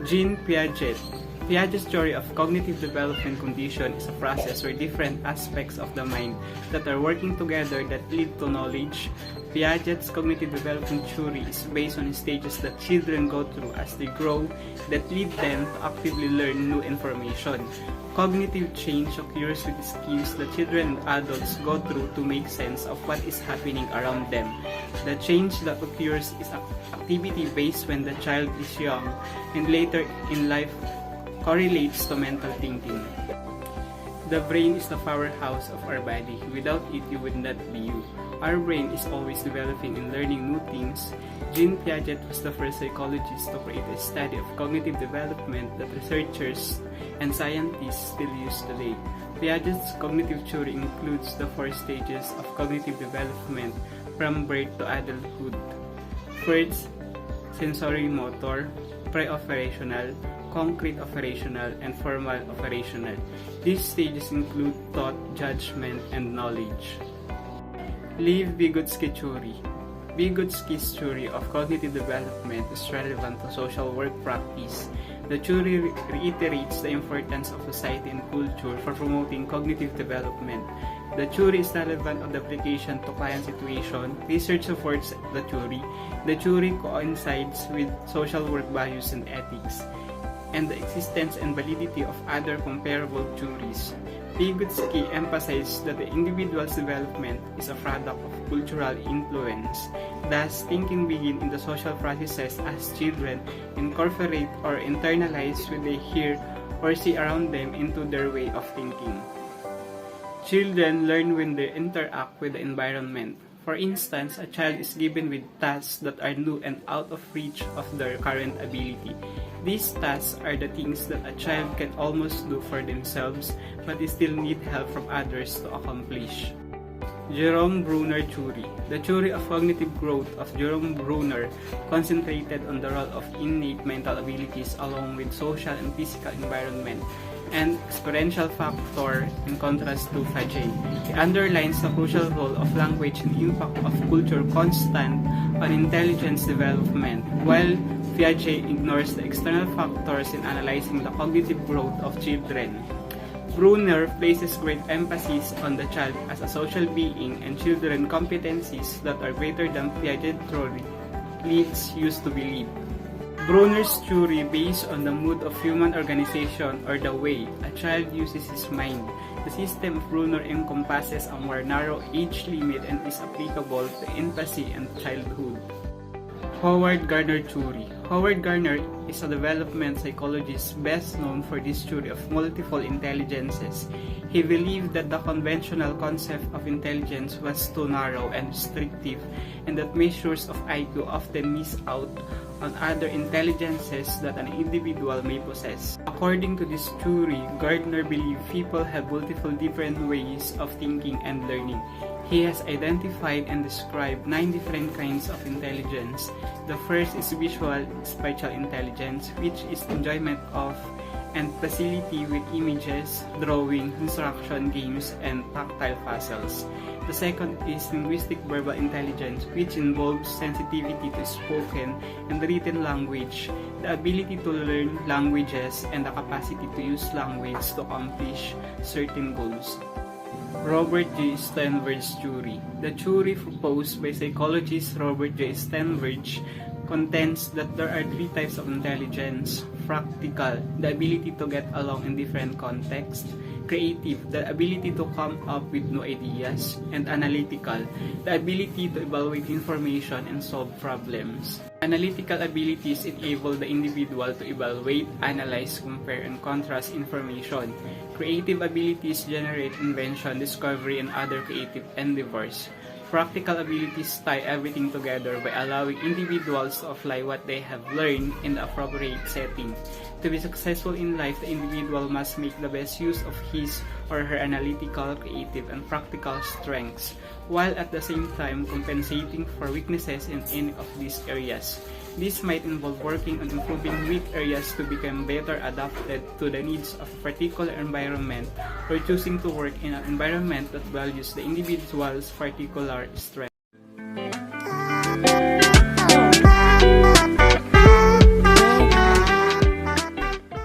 Jean Piaget. Piaget's theory of cognitive development condition is a process where different aspects of the mind that are working together that lead to knowledge. Piaget's cognitive development theory is based on stages that children go through as they grow that lead them to actively learn new information. Cognitive change occurs with skills that children and adults go through to make sense of what is happening around them. The change that occurs is activity-based when the child is young and later in life correlates to mental thinking. The brain is the powerhouse of our body. Without it, you would not be you. Our brain is always developing and learning new things. Jean Piaget was the first psychologist to create a study of cognitive development that researchers and scientists still use today. Piaget's cognitive theory includes the 4 stages of cognitive development from birth to adulthood. First, sensory motor, pre-operational, concrete operational, and formal operational. These stages include thought, judgment, and knowledge. Lev Vygotsky theory. Vygotsky's theory of cognitive development is relevant to social work practice. The theory reiterates the importance of society and culture for promoting cognitive development. The theory is relevant on the application to client situation. Research supports the theory. The theory coincides with social work values and ethics, and the existence and validity of other comparable theories. Vygotsky emphasized that the individual's development is a product of cultural influence. Thus, thinking begins in the social processes as children incorporate or internalize what they hear or see around them into their way of thinking. Children learn when they interact with the environment. For instance, a child is given with tasks that are new and out of reach of their current ability. These tasks are the things that a child can almost do for themselves but they still need help from others to accomplish. Jerome Bruner theory. The theory of cognitive growth of Jerome Bruner concentrated on the role of innate mental abilities along with social and physical environment and experiential factor in contrast to Piaget. He underlines the crucial role of language and impact of culture constant on intelligence development, while Piaget ignores the external factors in analyzing the cognitive growth of children. Bruner places great emphasis on the child as a social being and children competencies that are greater than Piaget theory leads used to believe. Bruner's theory based on the mood of human organization or the way a child uses his mind. The system of Bruner encompasses a more narrow age limit and is applicable to infancy and childhood. Howard Gardner theory. Howard Gardner is a development psychologist best known for this theory of multiple intelligences. He believed that the conventional concept of intelligence was too narrow and restrictive and that measures of IQ often miss out on other intelligences that an individual may possess. According to this theory, Gardner believed people have multiple different ways of thinking and learning. He has identified and described 9 different kinds of intelligence. The first is visual spatial intelligence, which is enjoyment of and facility with images, drawing, instruction, games, and tactile puzzles. The second is linguistic verbal intelligence, which involves sensitivity to spoken and written language, the ability to learn languages, and the capacity to use language to accomplish certain goals. Robert J. Sternberg's theory. The theory proposed by psychologist Robert J. Sternberg contends that there are 3 types of intelligence: practical, the ability to get along in different contexts; creative, the ability to come up with new ideas; and analytical, the ability to evaluate information and solve problems. Analytical abilities enable the individual to evaluate, analyze, compare, and contrast information. Creative abilities generate invention, discovery, and other creative endeavors. Practical abilities tie everything together by allowing individuals to apply what they have learned in the appropriate setting. To be successful in life, the individual must make the best use of his or her analytical, creative, and practical strengths, while at the same time compensating for weaknesses in any of these areas. This might involve working on improving weak areas to become better adapted to the needs of a particular environment, or choosing to work in an environment that values the individual's particular strengths.